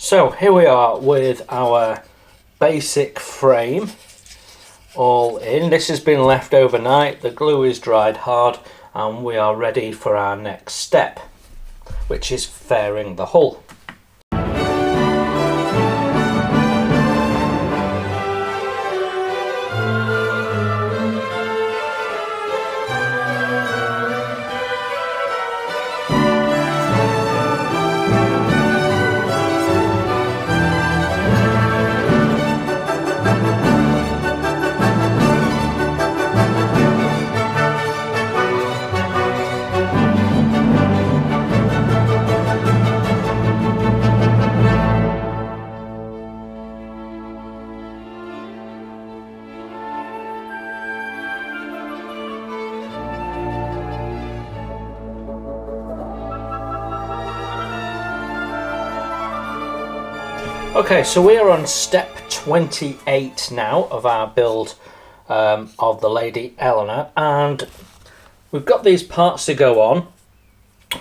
So here we are with our basic frame all in. This has been left overnight, the glue is dried hard, and we are ready for our next step, which is fairing the hull. Okay, so we are on step 28 now of our build of the Lady Eleanor, and we've got these parts to go on,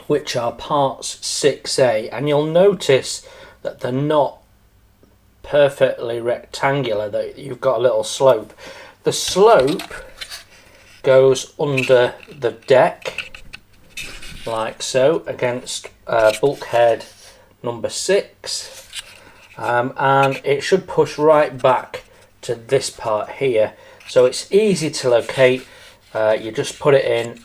which are parts 6A, and you'll notice that they're not perfectly rectangular, that you've got a little slope. The slope goes under the deck, like so, against bulkhead number 6. And it should push right back to this part here, so it's easy to locate. You just put it in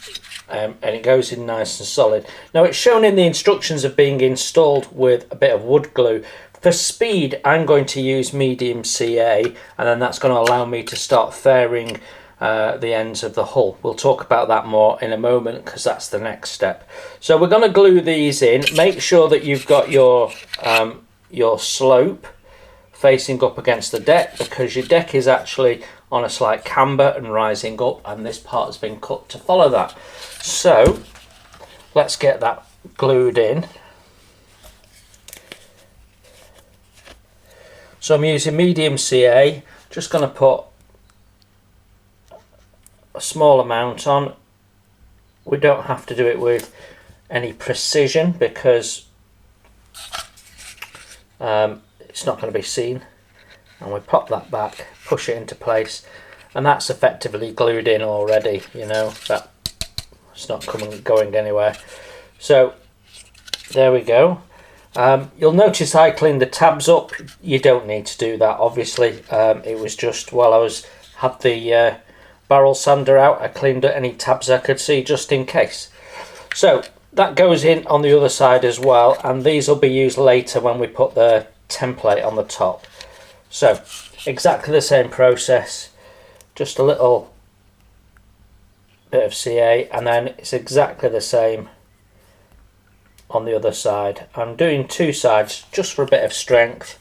and it goes in nice and solid. Now it's shown in the instructions of being installed with a bit of wood glue. For speed I'm going to use medium CA, and then that's going to allow me to start fairing the ends of the hull. We'll talk about that more in a moment because that's the next step. So we're going to glue these in. Make sure that you've got your slope facing up against the deck, because your deck is actually on a slight camber and rising up, and this part has been cut to follow that. So let's get that glued in. So I'm using medium CA, just going to put a small amount on. We don't have to do it with any precision because it's not going to be seen, and we pop that back, push it into place, and that's effectively glued in already. You know, that it's not going anywhere. So there we go. You'll notice I cleaned the tabs up. You don't need to do that, obviously. It was just while I had the barrel sander out, I cleaned any tabs I could see just in case. So that goes in on the other side as well, and these will be used later when we put the template on the top. So exactly the same process, just a little bit of CA, and then it's exactly the same on the other side. I'm doing two sides just for a bit of strength,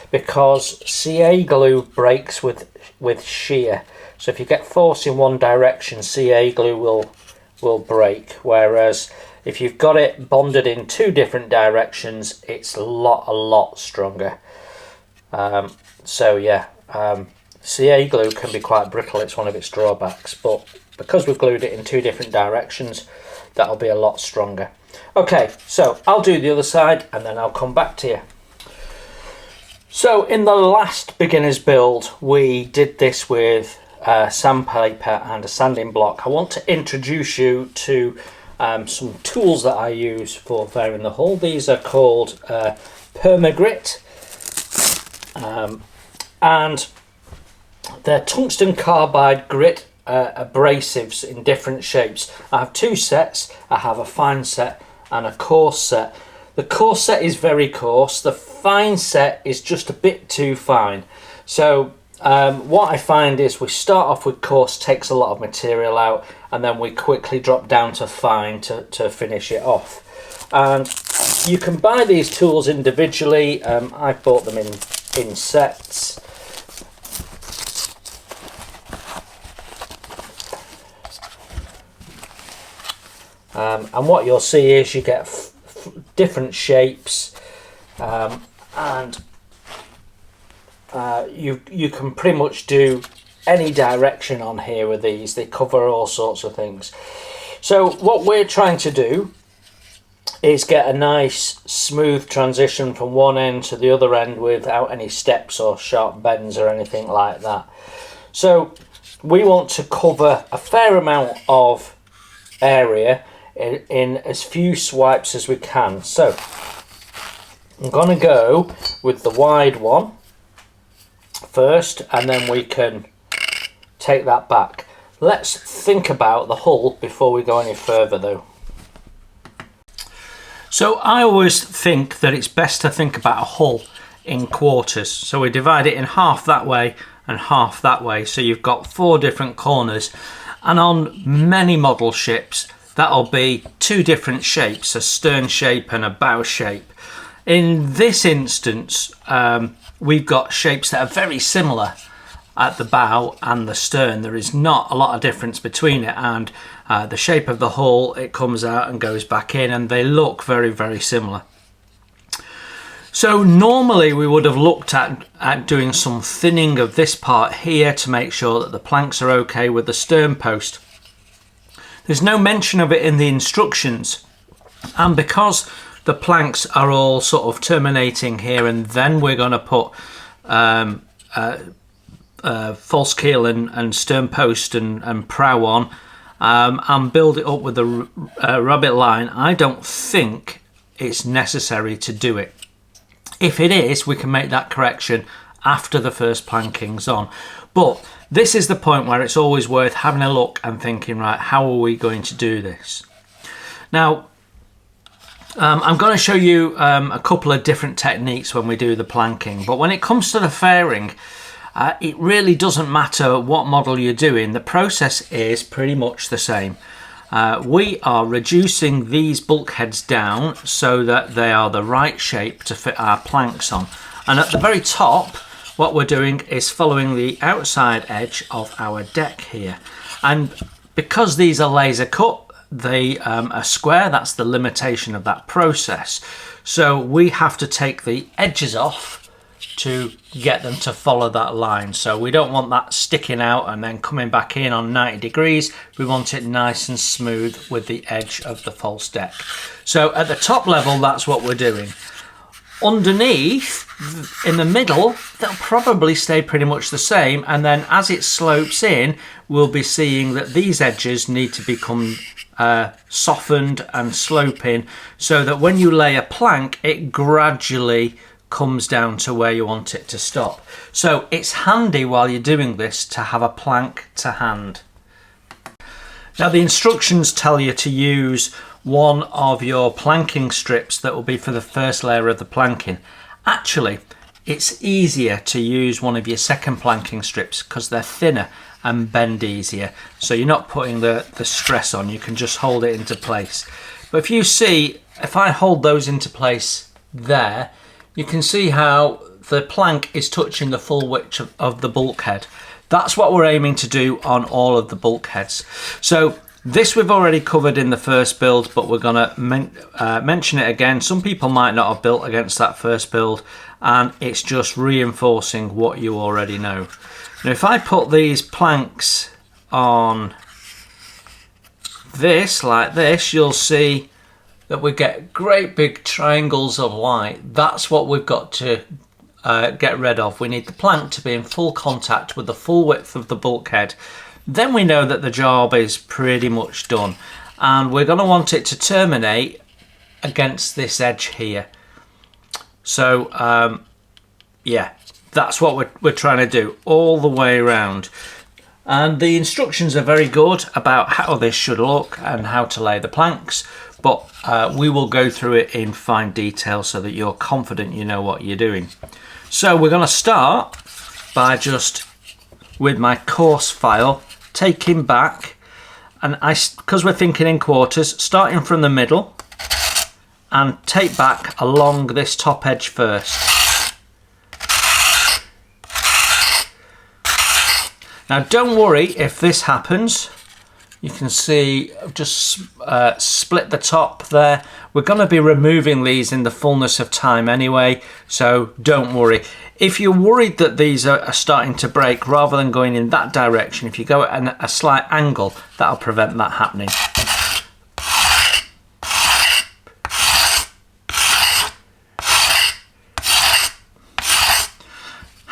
because CA glue breaks with shear. So if you get force in one direction, CA glue will break, whereas if you've got it bonded in two different directions, it's a lot stronger. So yeah, CA glue can be quite brittle, it's one of its drawbacks, but because we've glued it in two different directions, that'll be a lot stronger. Okay, so I'll do the other side and then I'll come back to you. So in the last beginner's build, we did this with sandpaper and a sanding block. I want to introduce you to some tools that I use for fairing the hull. These are called Permagrit, and they're tungsten carbide grit abrasives in different shapes. I have two sets. I have a fine set and a coarse set. The coarse set is very coarse. The fine set is just a bit too fine. So what I find is we start off with coarse, takes a lot of material out, and then we quickly drop down to fine to finish it off. And you can buy these tools individually. I've bought them in sets. And what you'll see is you get different shapes, and you can pretty much do any direction on here with these. They cover all sorts of things. So what we're trying to do is get a nice smooth transition from one end to the other end without any steps or sharp bends or anything like that. So we want to cover a fair amount of area in as few swipes as we can. So I'm going to go with the wide one first, and then we can take that back. Let's think about the hull before we go any further though. So I always think that it's best to think about a hull in quarters. So we divide it in half that way and half that way. So you've got 4 different corners, and on many model ships that'll be 2 different shapes, a stern shape and a bow shape. In this instance, we've got shapes that are very similar at the bow and the stern. There is not a lot of difference between it, and the shape of the hull, it comes out and goes back in, and they look very, very similar. So normally we would have looked at doing some thinning of this part here to make sure that the planks are okay with the stern post. There's no mention of it in the instructions, and because the planks are all sort of terminating here, and then we're going to put false keel and stern post and prow on, and build it up with a rabbit line, I don't think it's necessary to do it. If it is, we can make that correction after the first planking's on. But this is the point where it's always worth having a look and thinking, right, how are we going to do this? Now, I'm going to show you a couple of different techniques when we do the planking, but when it comes to the fairing, it really doesn't matter what model you're doing. The process is pretty much the same. We are reducing these bulkheads down so that they are the right shape to fit our planks on. And at the very top, what we're doing is following the outside edge of our deck here. And because these are laser cut, they are square. That's the limitation of that process. So we have to take the edges off to get them to follow that line. So we don't want that sticking out and then coming back in on 90 degrees. We want it nice and smooth with the edge of the false deck. So at the top level, that's what we're doing. Underneath, in the middle, they'll probably stay pretty much the same, and then as it slopes in, we'll be seeing that these edges need to become softened and sloping, so that when you lay a plank, it gradually comes down to where you want it to stop. So it's handy while you're doing this to have a plank to hand. Now the instructions tell you to use one of your planking strips that will be for the first layer of the planking. Actually, it's easier to use one of your second planking strips because they're thinner and bend easier. So you're not putting the stress on, you can just hold it into place. But if you see, if I hold those into place there, you can see how the plank is touching the full width of the bulkhead. That's what we're aiming to do on all of the bulkheads. So this we've already covered in the first build, but we're going to mention it again. Some people might not have built against that first build, and it's just reinforcing what you already know. Now if I put these planks on this, like this, you'll see that we get great big triangles of light. That's what we've got to get rid of. We need the plank to be in full contact with the full width of the bulkhead. Then we know that the job is pretty much done, and we're going to want it to terminate against this edge here. So yeah, that's what we're trying to do all the way around. And the instructions are very good about how this should look and how to lay the planks, but we will go through it in fine detail so that you're confident you know what you're doing. So we're going to start by just, with my course file, taking back, and because we're thinking in quarters, starting from the middle and take back along this top edge first. Now don't worry if this happens. You can see I've just split the top there. We're going to be removing these in the fullness of time anyway, so don't worry. If you're worried that these are starting to break, rather than going in that direction, if you go at a slight angle, that'll prevent that happening.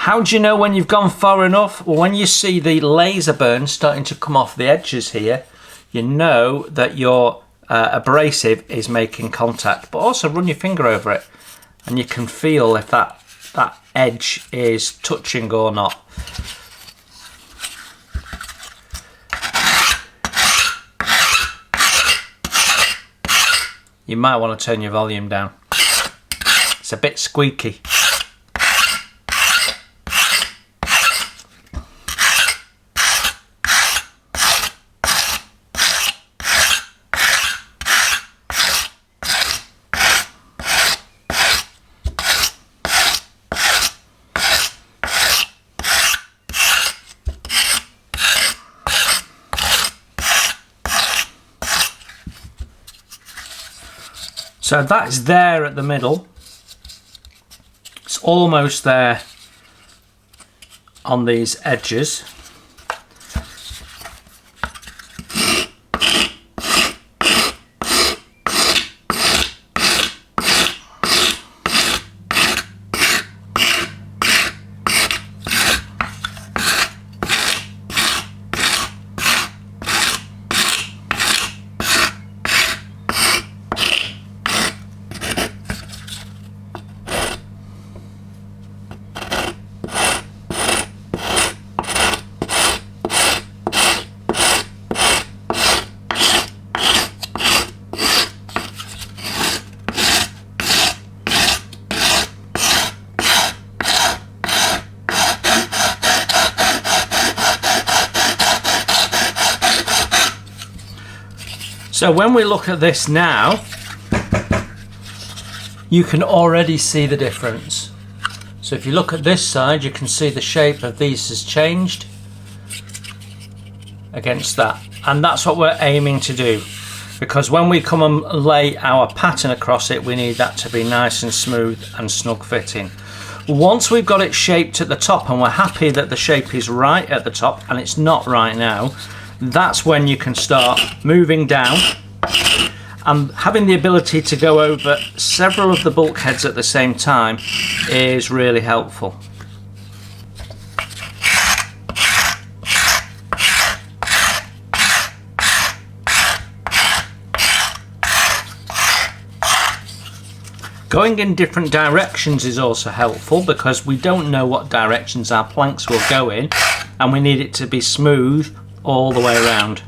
How do you know when you've gone far enough? Well, when you see the laser burn starting to come off the edges here, you know that your abrasive is making contact. But also run your finger over it and you can feel if that edge is touching or not. You might want to turn your volume down. It's a bit squeaky. So that's there at the middle. It's almost there on these edges. So when we look at this now, you can already see the difference. So if you look at this side, you can see the shape of these has changed against that. And that's what we're aiming to do, because when we come and lay our pattern across it, we need that to be nice and smooth and snug fitting. Once we've got it shaped at the top and we're happy that the shape is right at the top, and it's not right now, that's when you can start moving down, and having the ability to go over several of the bulkheads at the same time is really helpful. Going in different directions is also helpful, because we don't know what directions our planks will go in, and we need it to be smooth all the way around.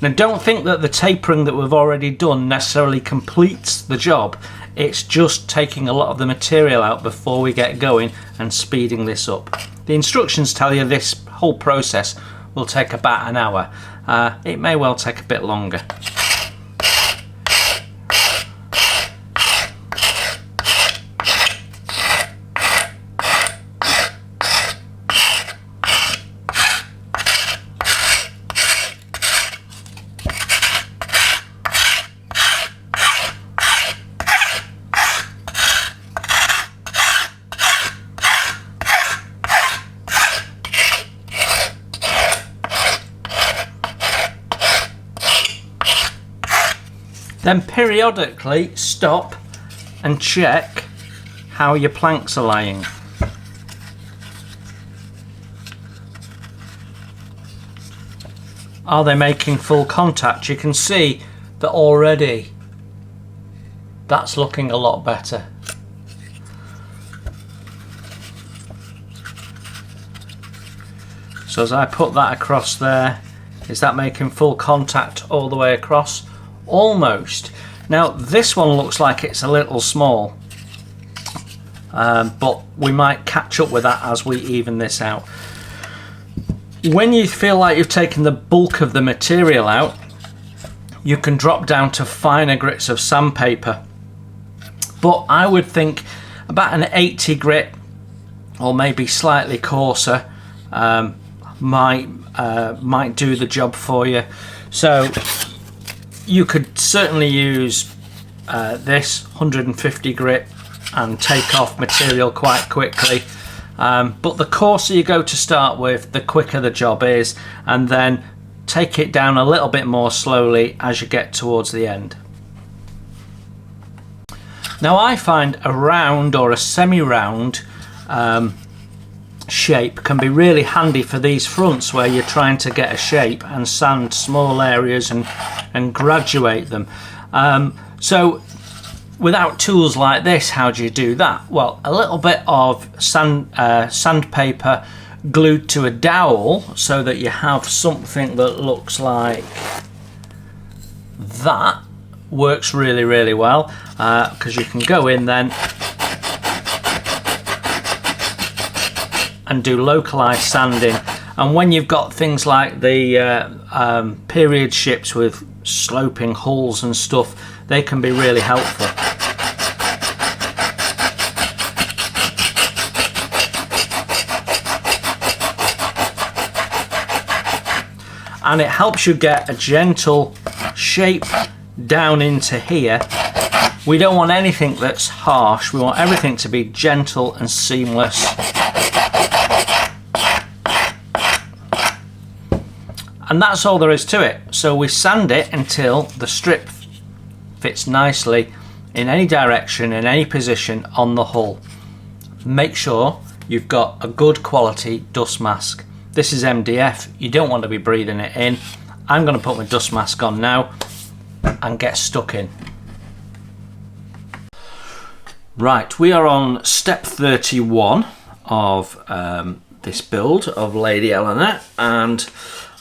Now don't think that the tapering that we've already done necessarily completes the job. It's just taking a lot of the material out before we get going and speeding this up. The instructions tell you this whole process will take about an hour. It may well take a bit longer. Then periodically stop and check how your planks are laying. Are they making full contact? You can see that already that's looking a lot better. So as I put that across there, is that making full contact all the way across? Almost. Now this one looks like it's a little small, but we might catch up with that as we even this out. When you feel like you've taken the bulk of the material out, you can drop down to finer grits of sandpaper, but I would think about an 80 grit or maybe slightly coarser might do the job for you. So you could certainly use this 150 grit and take off material quite quickly, but the coarser you go to start with, the quicker the job is, and then take it down a little bit more slowly as you get towards the end. Now I find a round or a semi-round shape can be really handy for these fronts where you're trying to get a shape and sand small areas and graduate them. So without tools like this, how do you do that? Well, a little bit of sandpaper glued to a dowel so that you have something that looks like that works really, really well, because you can go in then and do localized sanding. And when you've got things like the period ships with sloping hulls and stuff, they can be really helpful. And it helps you get a gentle shape down into here. We don't want anything that's harsh, we want everything to be gentle and seamless. And that's all there is to it. So we sand it until the strip fits nicely in any direction, in any position on the hull. Make sure you've got a good quality dust mask. This is MDF, you don't want to be breathing it in. I'm going to put my dust mask on now and get stuck in. Right, we are on step 31 of this build of Lady Eleanor, and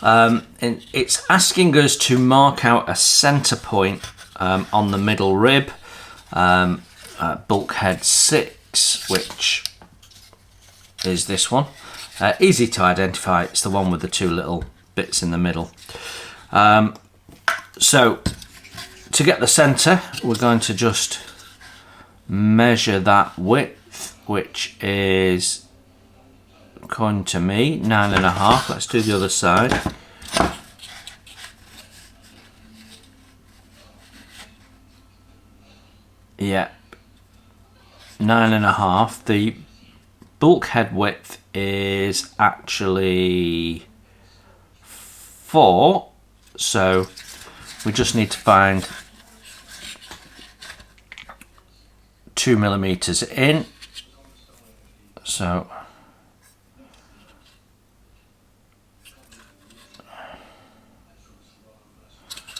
it's asking us to mark out a centre point on the middle rib, bulkhead 6, which is this one. Easy to identify, it's the one with the two little bits in the middle. So to get the centre, we're going to just measure that width, which is, according to me, 9.5. Let's do the other side. Yeah, 9.5. The bulkhead width is actually 4, so we just need to find 2 millimeters in. So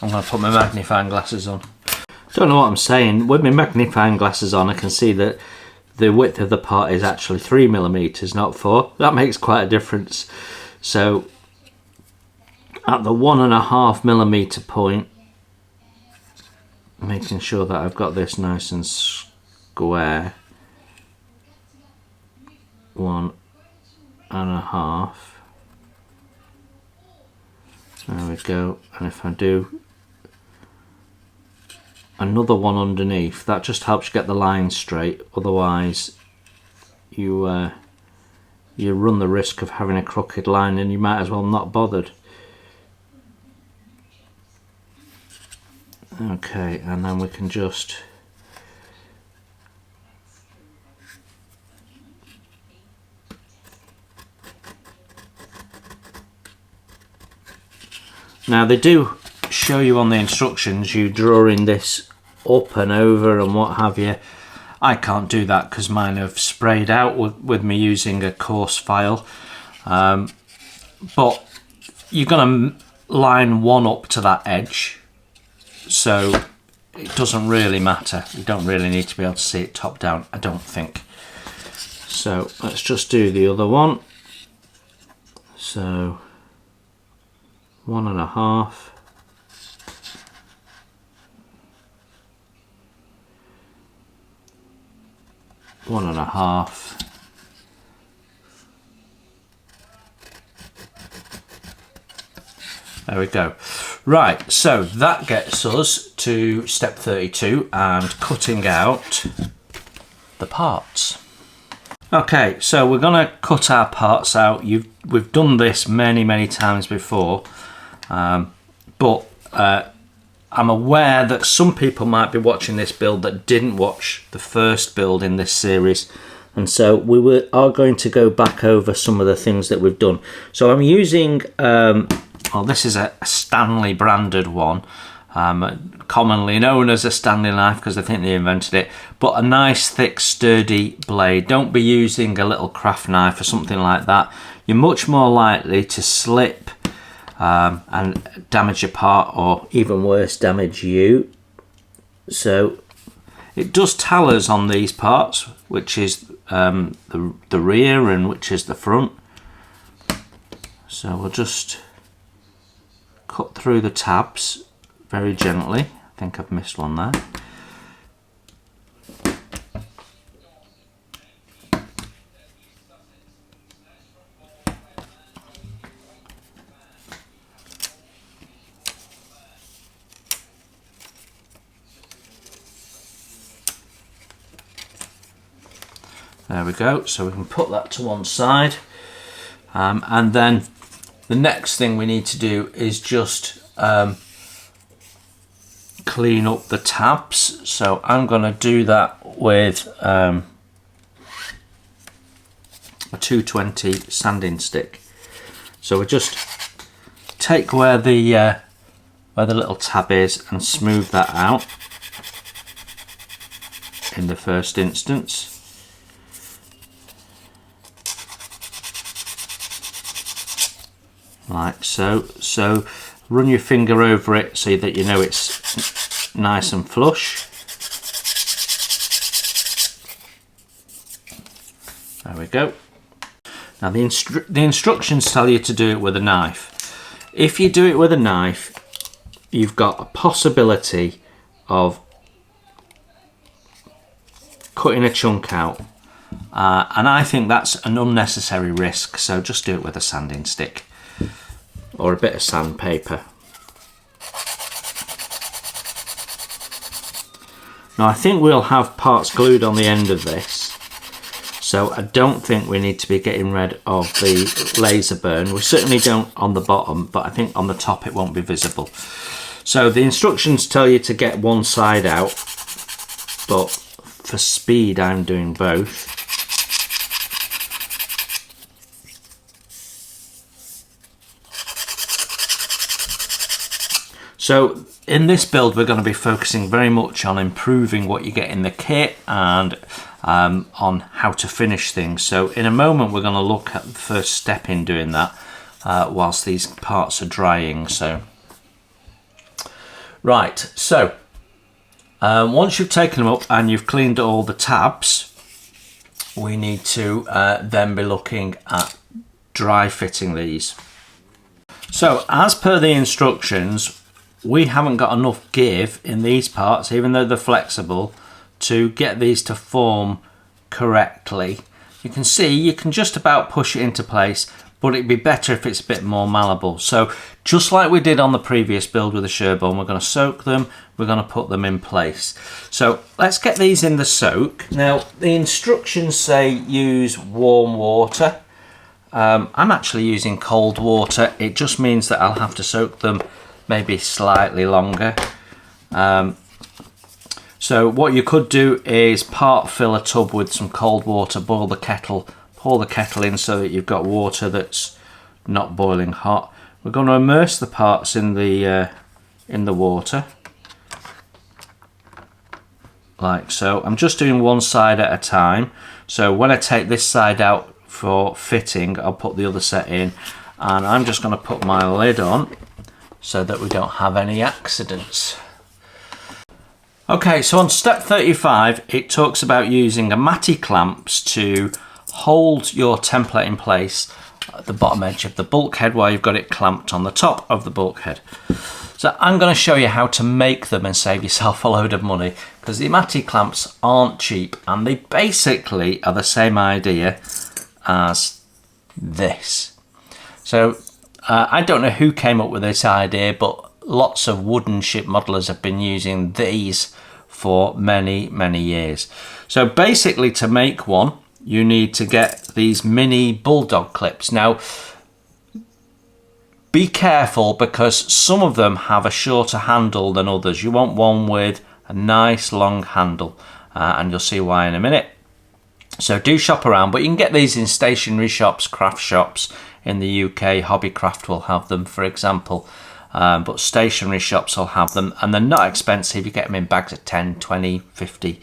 I'm going to put my magnifying glasses on. Don't know what I'm saying. With my magnifying glasses on, I can see that the width of the part is actually 3 millimeters, not 4. That makes quite a difference. So at the 1.5 millimeter point, making sure that I've got this nice and square. 1.5. There we go. And if I do another one underneath, that just helps you get the line straight. Otherwise you run the risk of having a crooked line and you might as well not bothered. Okay, and then we can just now they do show you on the instructions you drawing this up and over and what have you. I can't do that because mine have sprayed out with me using a coarse file, but you're going to line one up to that edge, so it doesn't really matter. You don't really need to be able to see it top down, I don't think. So let's just do the other one. So 1.5. 1.5. There we go. Right, so that gets us to step 32 and cutting out the parts. Okay, so we're going to cut our parts out. We've done this many times before, but I'm aware that some people might be watching this build that didn't watch the first build in this series, and so we are going to go back over some of the things that we've done. So I'm using, well, this is a Stanley branded one, commonly known as a Stanley knife because I think they invented it, but a nice thick sturdy blade. Don't be using a little craft knife or something like that. You're much more likely to slip and damage your part, or even worse, damage you. So it does tell us on these parts which is the rear and which is the front. So we'll just cut through the tabs very gently. I think I've missed one there. There we go, so we can put that to one side. And then the next thing we need to do is just clean up the tabs. So I'm going to do that with a 220 sanding stick. So we just take where the little tab is and smooth that out in the first instance. Like so. So run your finger over it so that you know it's nice and flush. There we go. Now the instructions tell you to do it with a knife. If you do it with a knife, you've got a possibility of cutting a chunk out, and I think that's an unnecessary risk, so just do it with a sanding stick or a bit of sandpaper. Now I think we'll have parts glued on the end of this, so I don't think we need to be getting rid of the laser burn. We certainly don't on the bottom, but I think on the top it won't be visible. So the instructions tell you to get one side out, but for speed I'm doing both. So in this build we're going to be focusing very much on improving what you get in the kit and on how to finish things. So in a moment we're going to look at the first step in doing that whilst these parts are drying. So right, so once you've taken them up and you've cleaned all the tabs, we need to then be looking at dry fitting these. So as per the instructions, we haven't got enough give in these parts, even though they're flexible, to get these to form correctly. You can see you can just about push it into place, but it'd be better if it's a bit more malleable. So just like we did on the previous build with the Sherborne, we're going to soak them, we're going to put them in place. So let's get these in the soak. Now the instructions say use warm water. I'm actually using cold water. It just means that I'll have to soak them maybe slightly longer. So what you could do is part fill a tub with some cold water, boil the kettle, pour the kettle in so that you've got water that's not boiling hot. We're going to immerse the parts in the water, like so. I'm just doing one side at a time. So when I take this side out for fitting, I'll put the other set in, and I'm just going to put my lid on so that we don't have any accidents. Okay, so on step 35, it talks about using a matty clamps to hold your template in place at the bottom edge of the bulkhead while you've got it clamped on the top of the bulkhead. So I'm going to show you how to make them and save yourself a load of money, because the matty clamps aren't cheap and they basically are the same idea as this. So I don't know who came up with this idea, but lots of wooden ship modelers have been using these for many years. So basically, to make one, you need to get these mini bulldog clips. Now be careful, because some of them have a shorter handle than others. You want one with a nice long handle, and you'll see why in a minute. So do shop around, but you can get these in stationery shops, craft shops. In the UK, Hobbycraft will have them, for example. but stationery shops will have them, and they're not expensive. You get them in bags of 10, 20, 50.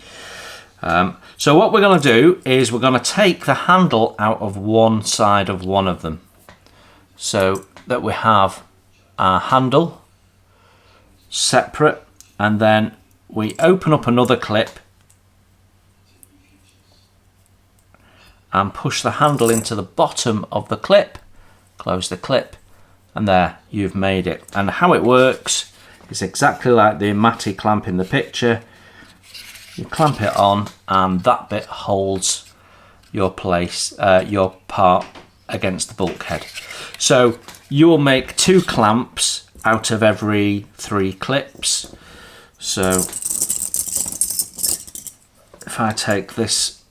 So what we're going to do is we're going to take the handle out of one side of one of them, so that we have our handle separate, and then we open up another clip and push the handle into the bottom of the clip, close the clip, and there you've made it. And how it works is exactly like the Amati clamp in the picture. You clamp it on and that bit holds your your part against the bulkhead. So you will make 2 clamps out of every 3 clips. So if I take this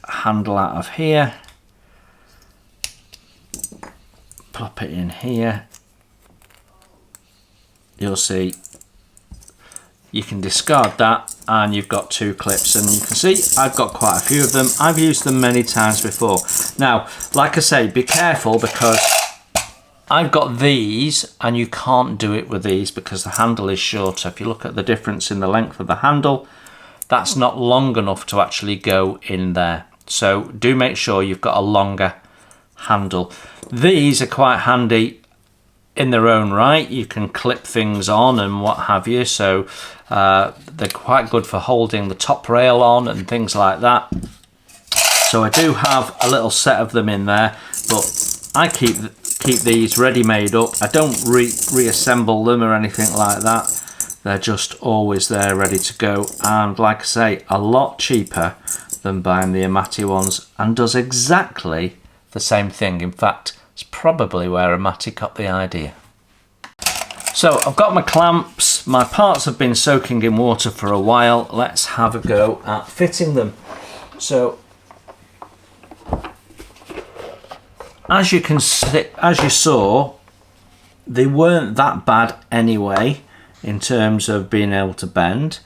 handle out of here, plop it in here, you'll see you can discard that and you've got 2 clips, and you can see I've got quite a few of them. I've used them many times before. Now, like I say, be careful, because I've got these and you can't do it with these because the handle is shorter. If you look at the difference in the length of the handle, that's not long enough to actually go in there. So do make sure you've got a longer handle. These are quite handy in their own right. You can clip things on and what have you, so they're quite good for holding the top rail on and things like that. So I do have a little set of them in there, but I keep these ready made up. I don't reassemble them or anything like that. They're just always there ready to go, and like I say, a lot cheaper than buying the Amati ones, and does exactly the same thing. In fact, it's probably where Amati got the idea. So I've got my clamps, my parts have been soaking in water for a while. Let's have a go at fitting them. So as you can see, as you saw, they weren't that bad anyway in terms of being able to bend.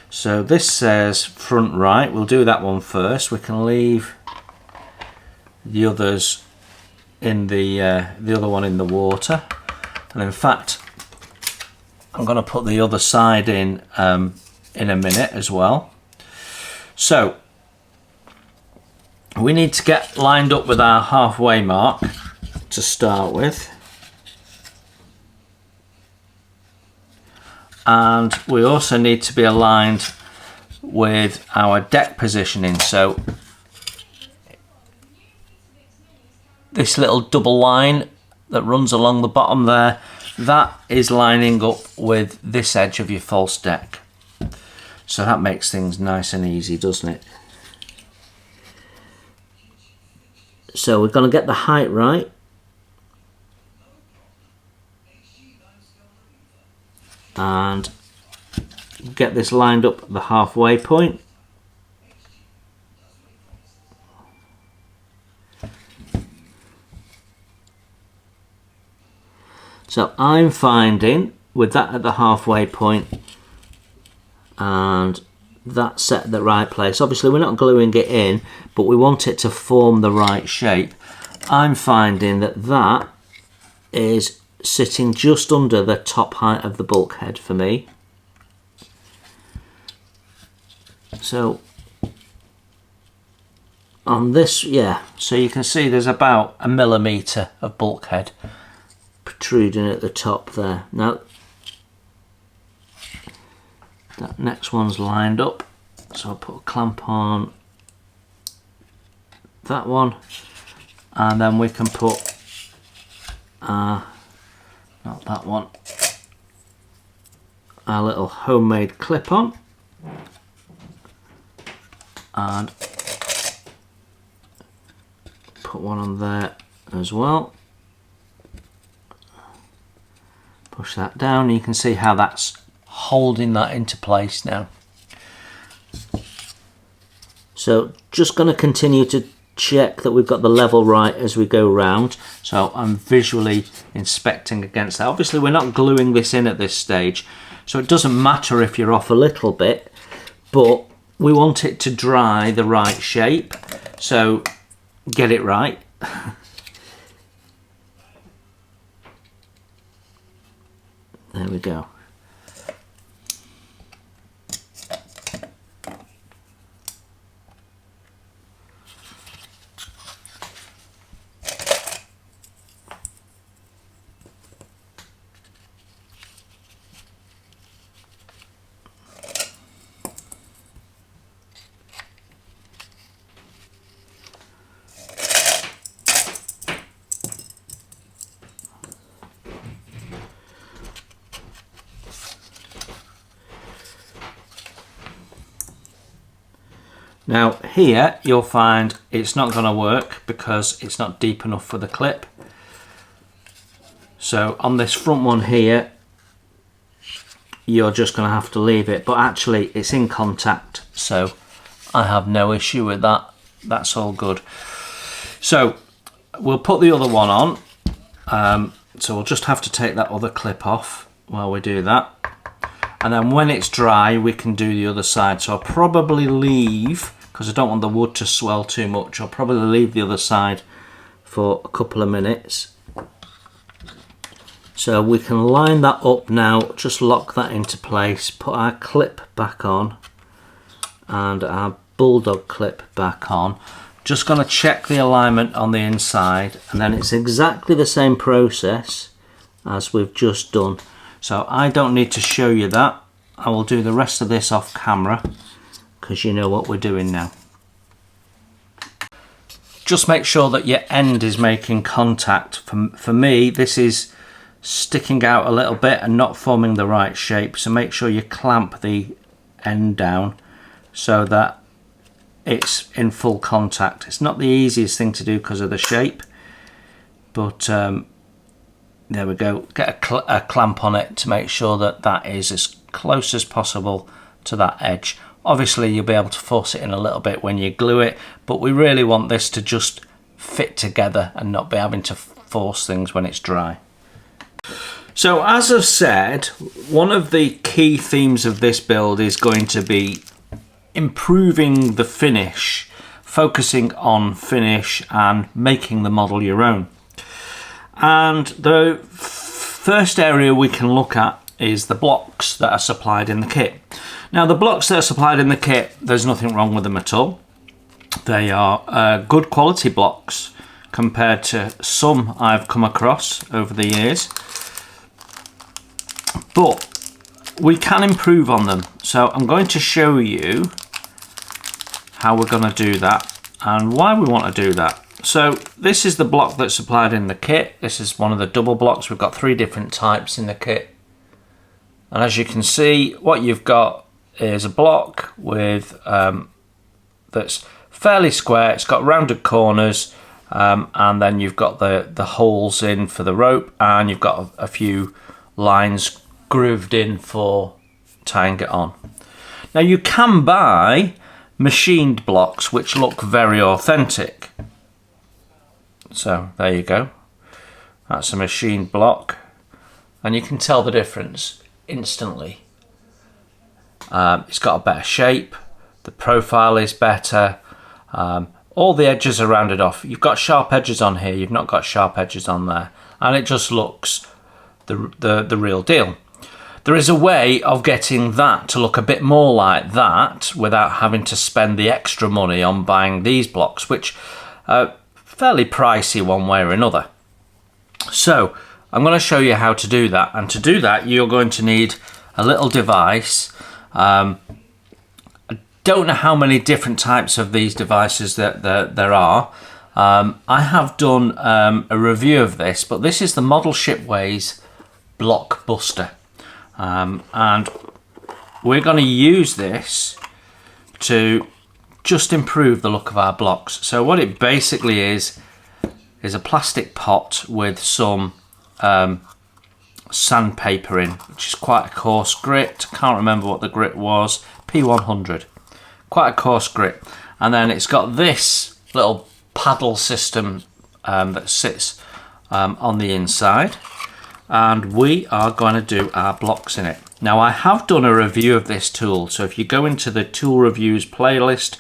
So this says front right, we'll do that one first. We can leave the others in the other one in the water, and in fact I'm going to put the other side in a minute as well. So we need to get lined up with our halfway mark to start with, and we also need to be aligned with our deck positioning. So this little double line that runs along the bottom there, that is lining up with this edge of your false deck. So that makes things nice and easy, doesn't it? So we're going to get the height right. And get this lined up at the halfway point. So I'm finding with that at the halfway point and that set at the right place, obviously we're not gluing it in, but we want it to form the right shape. I'm finding that that is sitting just under the top height of the bulkhead for me. So on this, yeah, so you can see there's about 1 millimetre of bulkhead protruding at the top there. Now that next one's lined up, so I'll put a clamp on that one, and then we can put not that one, our little homemade clip on, and put one on there as well. Push that down, you can see how that's holding that into place now. So just going to continue to check that we've got the level right as we go round. So I'm visually inspecting against that. Obviously we're not gluing this in at this stage, so it doesn't matter if you're off a little bit, but we want it to dry the right shape, so get it right. There we go. Now here you'll find it's not going to work because it's not deep enough for the clip. So on this front one here, you're just going to have to leave it, but actually it's in contact, so I have no issue with that. That's all good. So we'll put the other one on. So we'll just have to take that other clip off while we do that. And then when it's dry, we can do the other side. So I'll probably leave, because I don't want the wood to swell too much, I'll probably leave the other side for a couple of minutes. So we can line that up now, just lock that into place, put our clip back on and our bulldog clip back on. Just going to check the alignment on the inside, and then it's exactly the same process as we've just done. So I don't need to show you that. I will do the rest of this off camera because you know what we're doing now. Just make sure that your end is making contact. For me, this is sticking out a little bit and not forming the right shape. So make sure you clamp the end down so that it's in full contact. It's not the easiest thing to do because of the shape, but there we go. Get a clamp on it to make sure that that is as close as possible to that edge. Obviously you'll be able to force it in a little bit when you glue it, but we really want this to just fit together and not be having to force things when it's dry. So as I've said, one of the key themes of this build is going to be improving the finish, focusing on finish and making the model your own. And the first area we can look at is the blocks that are supplied in the kit. Now the blocks that are supplied in the kit, there's nothing wrong with them at all. They are good quality blocks compared to some I've come across over the years. But we can improve on them. So I'm going to show you how we're going to do that and why we want to do that. So this is the block that's supplied in the kit. This is one of the double blocks. We've got 3 different types in the kit. And as you can see, what you've got is a block with that's fairly square. It's got rounded corners, and then you've got the holes in for the rope, and you've got a few lines grooved in for tying it on. Now you can buy machined blocks which look very authentic. So there you go. That's a machined block, and you can tell the difference instantly. It's got a better shape, the profile is better, all the edges are rounded off. You've got sharp edges on here, you've not got sharp edges on there, and it just looks the real deal. There is a way of getting that to look a bit more like that without having to spend the extra money on buying these blocks, which are fairly pricey one way or another. So I'm going to show you how to do that, and to do that you're going to need a little device. I don't know how many different types of these devices that there are. I have done a review of this, but this is the Model Shipways Blockbuster, and we're going to use this to just improve the look of our blocks. So what it basically is a plastic pot with some sandpaper in, which is quite a coarse grit. Can't remember what the grit was. P100. Quite a coarse grit. And then it's got this little paddle system that sits on the inside, and we are going to do our blocks in it. Now I have done a review of this tool, so if you go into the tool reviews playlist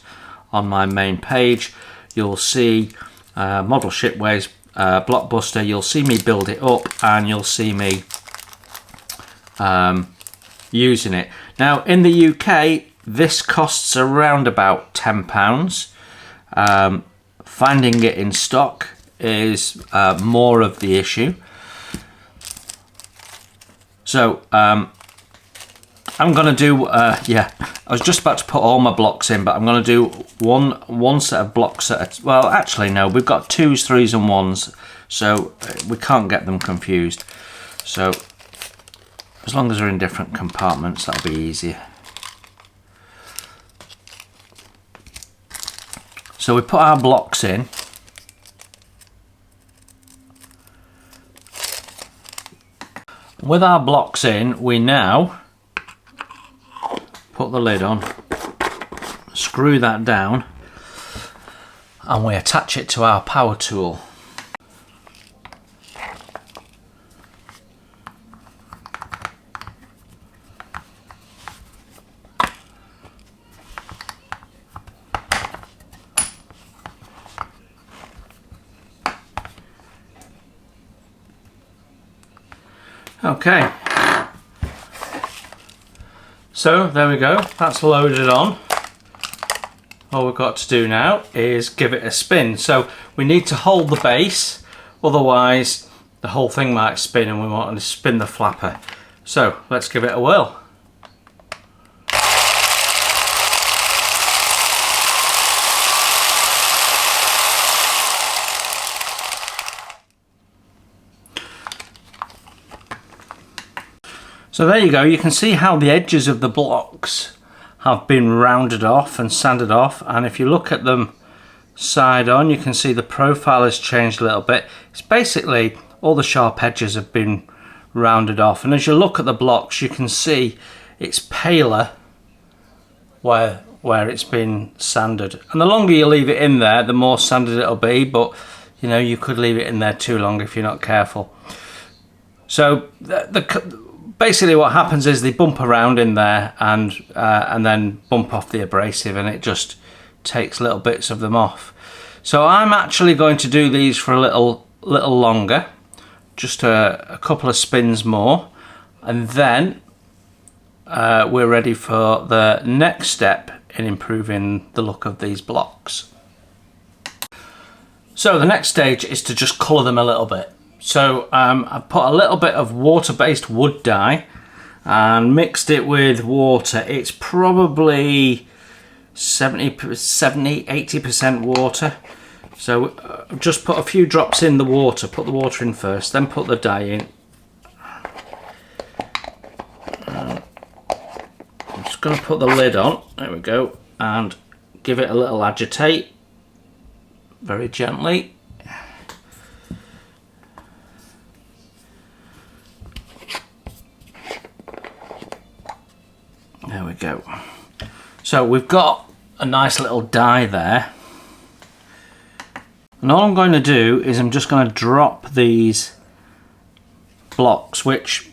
on my main page, you'll see Model Shipways Blockbuster. You'll see me build it up, and you'll see me using it. Now in the UK this costs around about £10. Finding it in stock is more of the issue. So I'm gonna do yeah, I was just about to put all my blocks in, but I'm gonna do one set of blocks at a, well actually no, we've got 2s, 3s and 1s, so we can't get them confused. So as long as they're in different compartments, that'll be easier. So we put our blocks in. With our blocks in, we now put the lid on, screw that down, and we attach it to our power tool. Okay, so there we go, that's loaded on. All we've got to do now is give it a spin. So we need to hold the base, otherwise the whole thing might spin and we want to spin the flapper. So let's give it a whirl. So there you go, you can see how the edges of the blocks have been rounded off and sanded off, and if you look at them side on, you can see the profile has changed a little bit. It's basically all the sharp edges have been rounded off, and as you look at the blocks you can see it's paler where it's been sanded, and the longer you leave it in there the more sanded it'll be, but you know, you could leave it in there too long if you're not careful. So basically what happens is they bump around in there and then bump off the abrasive, and it just takes little bits of them off. So I'm actually going to do these for a little longer, just a couple of spins more, and then we're ready for the next step in improving the look of these blocks. So the next stage is to just colour them a little bit. So I've put a little bit of water-based wood dye and mixed it with water. It's probably 70-80% water. So just put a few drops in the water. Put the water in first, then put the dye in. I'm just going to put the lid on. There we go, and give it a little agitate, very gently. There we go. So we've got a nice little dye there. And all I'm going to do is I'm just going to drop these blocks, which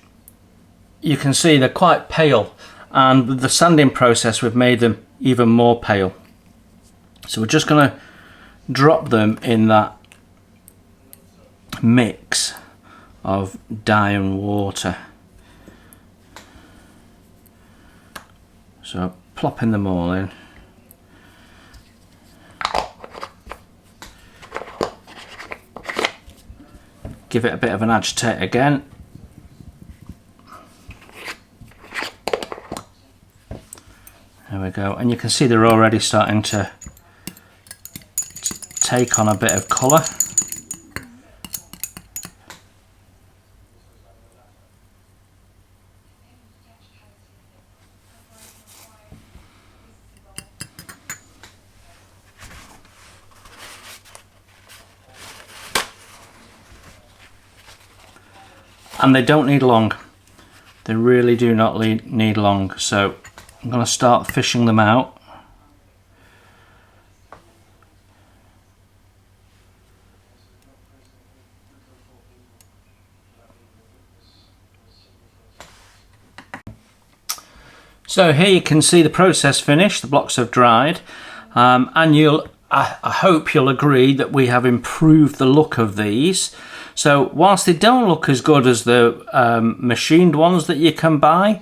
you can see they're quite pale. And with the sanding process, we've made them even more pale. So we're just going to drop them in that mix of dye and water. So plopping them all in. Give it a bit of an agitate again. There we go, and you can see they're already starting to take on a bit of colour. And they don't need long. They really do not need long. So I'm going to start fishing them out. So here you can see the process finished. The blocks have dried, and I hope you'll agree that we have improved the look of these. So whilst they don't look as good as the machined ones that you can buy,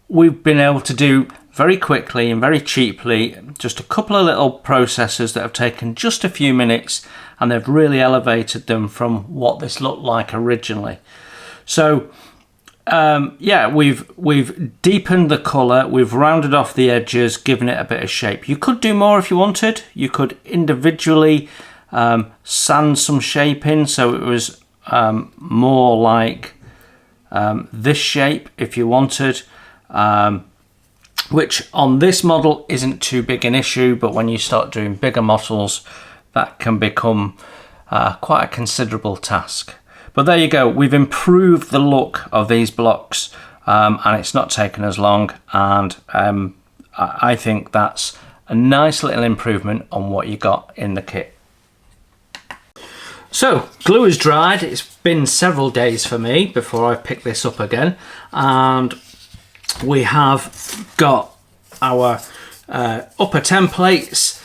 we've been able to do very quickly and very cheaply just a couple of little processes that have taken just a few minutes, and they've really elevated them from what this looked like originally. So yeah, we've deepened the colour, we've rounded off the edges, given it a bit of shape. You could do more if you wanted. You could individually sand some shape in so it was more like this shape if you wanted, which on this model isn't too big an issue, but when you start doing bigger models that can become quite a considerable task. But there you go, we've improved the look of these blocks, and it's not taken as long, and I think that's a nice little improvement on what you got in the kit. So glue is dried. It's been several days for me before I pick this up again, and we have got our upper templates.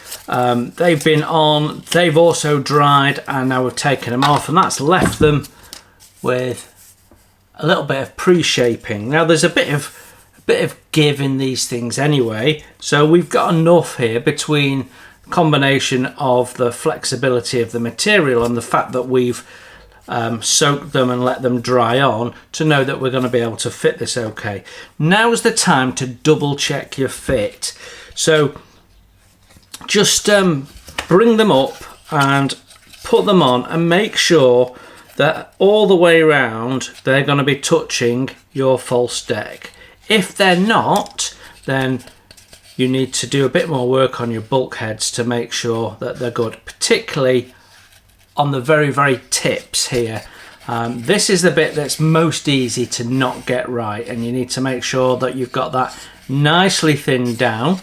They've been on, they've also dried, and now we've taken them off, and that's left them with a little bit of pre-shaping. Now there's a bit of give in these things anyway, so we've got enough here between the combination of the flexibility of the material and the fact that we've soaked them and let them dry on to know that we're going to be able to fit this okay. Now's the time to double check your fit. So just bring them up and put them on and make sure that all the way around they're going to be touching your false deck. If they're not, then you need to do a bit more work on your bulkheads to make sure that they're good, particularly on the very tips here. This is the bit that's most easy to not get right, and you need to make sure that you've got that nicely thinned down,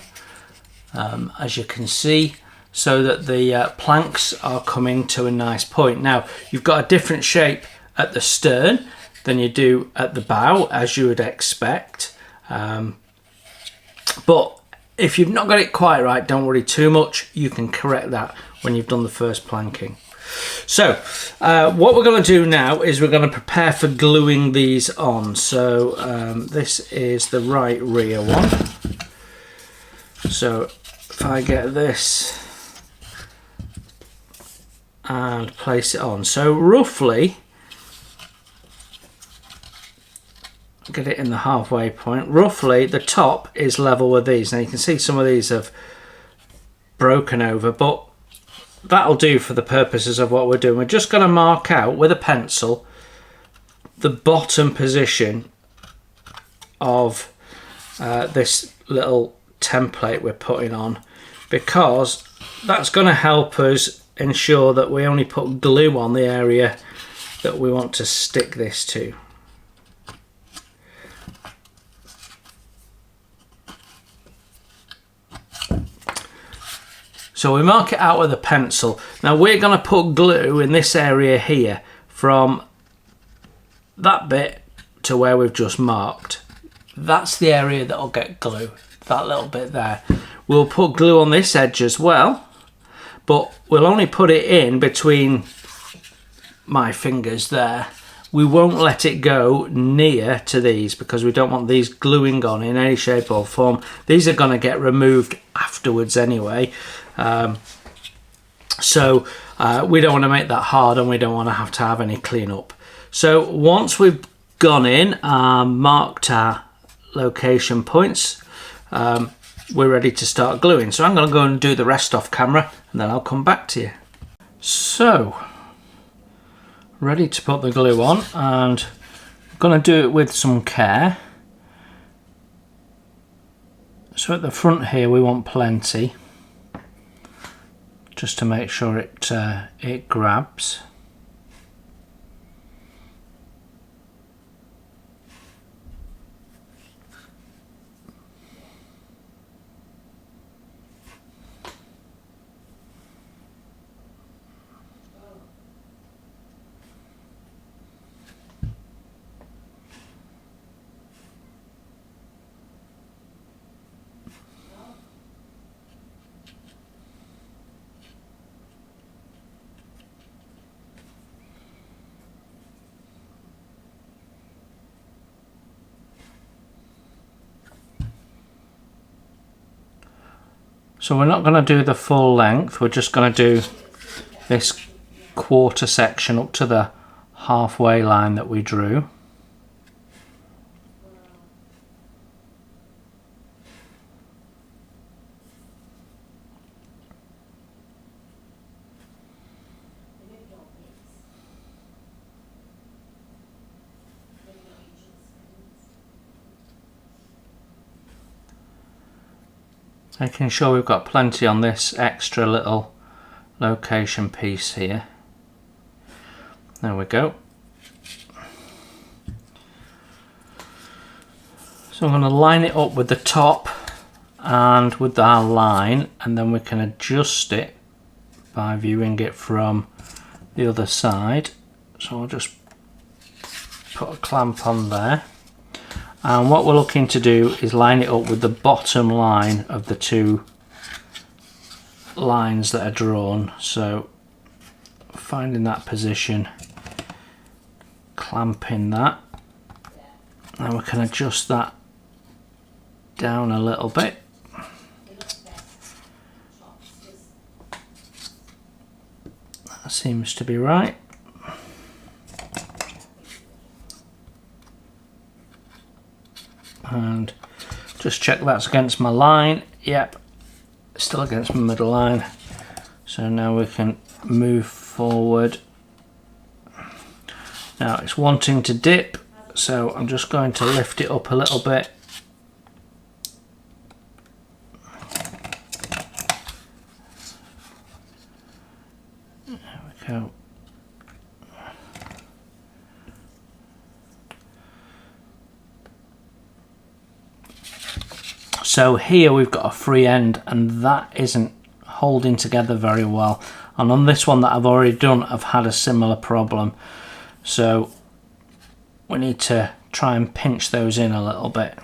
as you can see, so that the planks are coming to a nice point. Now you've got a different shape at the stern than you do at the bow, as you would expect, but if you've not got it quite right, don't worry too much. You can correct that when you've done the first planking. So what we're going to do now is we're going to prepare for gluing these on. So this is the right rear one. So if I get this and place it on, so roughly get it in the halfway point. Roughly the top is level with these. Now you can see some of these have broken over, but that'll do for the purposes of what we're doing. We're just going to mark out with a pencil the bottom position of this little template we're putting on, because that's going to help us ensure that we only put glue on the area that we want to stick this to. So we mark it out with a pencil. Now we're going to put glue in this area here from that bit to where we've just marked. That's the area that'll get glue, that little bit there. We'll put glue on this edge as well, but we'll only put it in between my fingers there. We won't let it go near to these because we don't want these gluing on in any shape or form. These are going to get removed afterwards anyway. So we don't want to make that hard, and we don't want to have any cleanup. So once we've gone in and marked our location points, we're ready to start gluing. So I'm going to go and do the rest off camera, and then I'll come back to you. So ready to put the glue on, and I'm going to do it with some care. So at the front here we want plenty, just to make sure it grabs. So we're not going to do the full length, we're just going to do this quarter section up to the halfway line that we drew. Making sure we've got plenty on this extra little location piece here. There we go. So I'm going to line it up with the top and with our line, and then we can adjust it by viewing it from the other side. So I'll just put a clamp on there. And what we're looking to do is line it up with the bottom line of the two lines that are drawn. So finding that position, clamping that, and we can adjust that down a little bit. That seems to be right. And just check that's against my line. Yep, still against my middle line. So now we can move forward. Now it's wanting to dip, so I'm just going to lift it up a little bit. There we go. So here we've got a free end, and that isn't holding together very well. And on this one that I've already done, I've had a similar problem. So we need to try and pinch those in a little bit.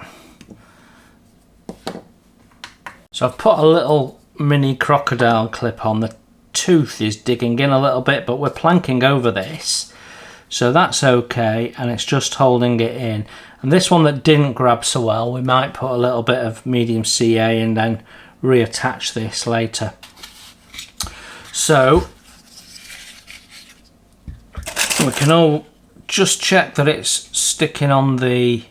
So I've put a little mini crocodile clip on. The tooth is digging in a little bit, but we're planking over this, so that's okay, and it's just holding it in. And this one that didn't grab so well, we might put a little bit of medium CA and then reattach this later. So we can all just check that it's sticking on the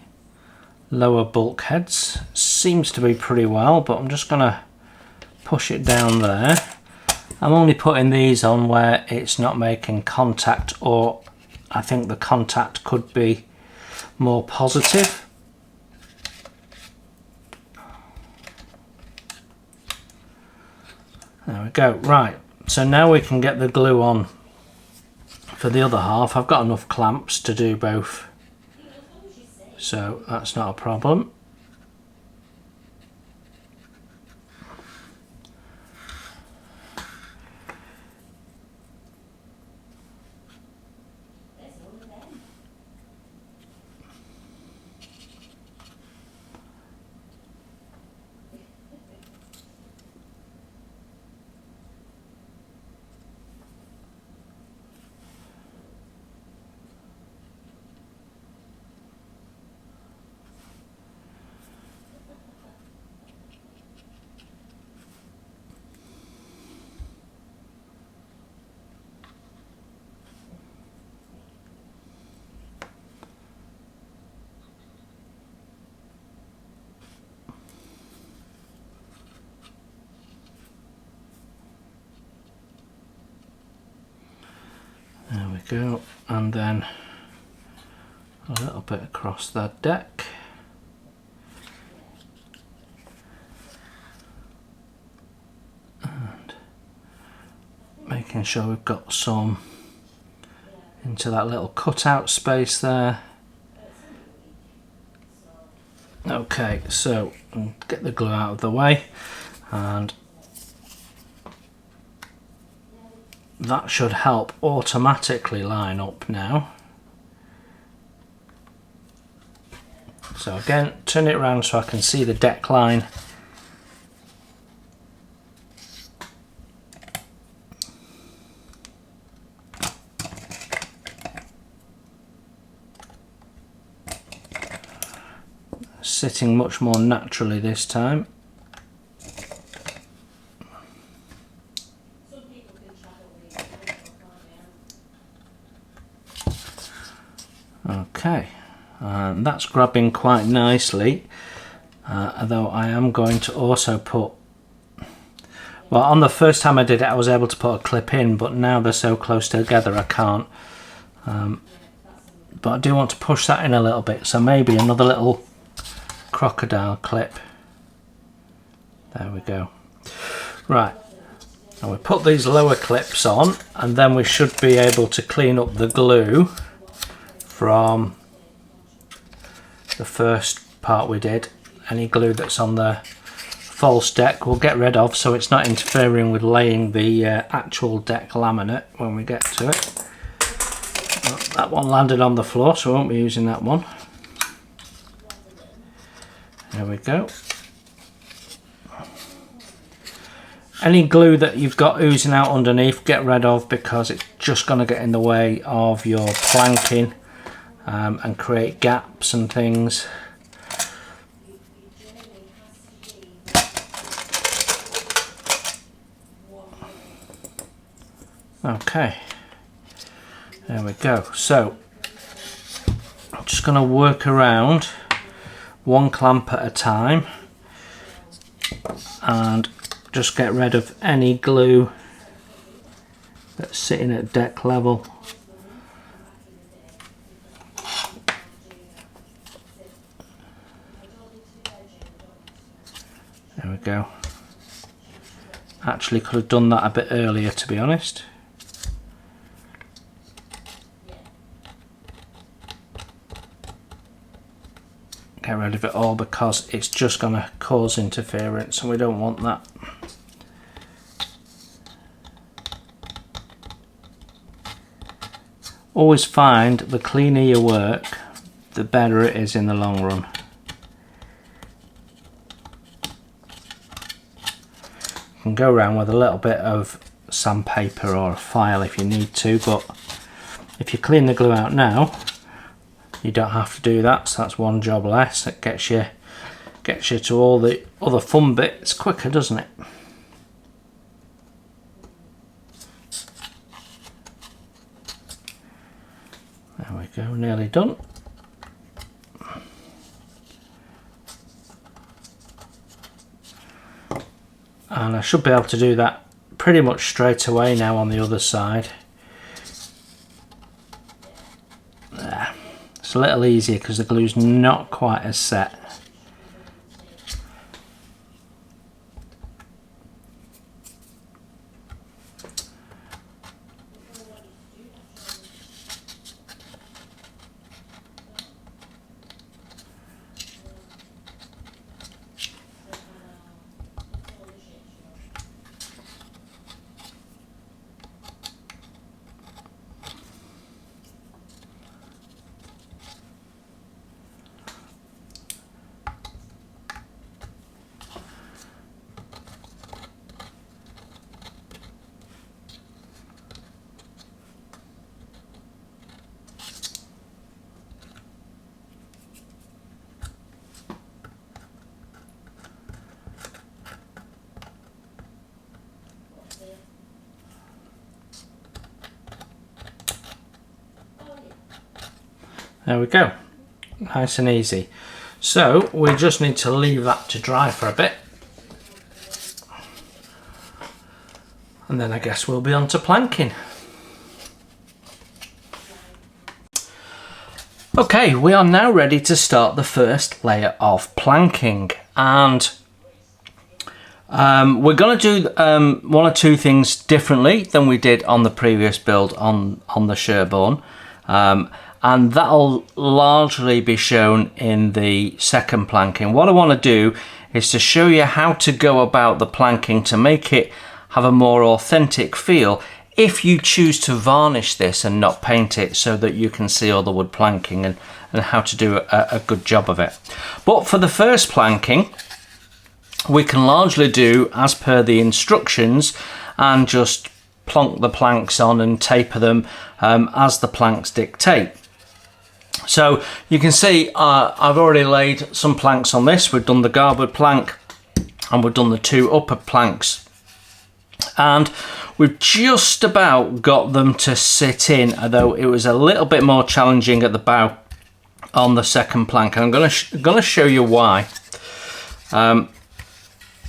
lower bulkheads. Seems to be pretty well, but I'm just going to push it down there. I'm only putting these on where it's not making contact, or I think the contact could be more positive. There we go. Right, so now we can get the glue on for the other half. I've got enough clamps to do both, so that's not a problem. There we go, and then a little bit across that deck. And making sure we've got some into that little cutout space there. Okay, so get the glue out of the way, and that should help automatically line up now. So again, turn it around so I can see the deck line. Sitting much more naturally this time. that's grabbing quite nicely, although I am going to also put, well, on the first time I did it I was able to put a clip in, but now they're so close together I can't. But I do want to push that in a little bit, so maybe another little crocodile clip. There we go. Right, and we put these lower clips on, and then we should be able to clean up the glue from the first part we did. Any glue that's on the false deck we'll get rid of, so it's not interfering with laying the actual deck laminate when we get to it. Well, that one landed on the floor, so I won't be using that one. There we go. Any glue that you've got oozing out underneath, get rid of, because it's just going to get in the way of your planking and create gaps and things. Okay, there we go. So I'm just going to work around one clamp at a time and just get rid of any glue that's sitting at deck level. There we go. Actually could have done that a bit earlier, to be honest. Get rid of it all because it's just going to cause interference and we don't want that. Always find the cleaner you work, the better it is in the long run. You can go around with a little bit of sandpaper or a file if you need to, but if you clean the glue out now, you don't have to do that, so that's one job less. It gets you to all the other fun bits quicker, doesn't it? There we go, nearly done. And I should be able to do that pretty much straight away now on the other side. There. It's a little easier because the glue's not quite as set. There we go, nice and easy. So we just need to leave that to dry for a bit, and then I guess we'll be on to planking. Okay, we are now ready to start the first layer of planking, and we're going to do one or two things differently than we did on the previous build on the Sherborne. And that'll largely be shown in the second planking. What I want to do is to show you how to go about the planking to make it have a more authentic feel if you choose to varnish this and not paint it, so that you can see all the wood planking and how to do a good job of it. But for the first planking, we can largely do as per the instructions and just plonk the planks on and taper them as the planks dictate. So you can see I've already laid some planks on this. We've done the garboard plank and we've done the two upper planks, and we've just about got them to sit in, although it was a little bit more challenging at the bow on the second plank. I'm going to show you why.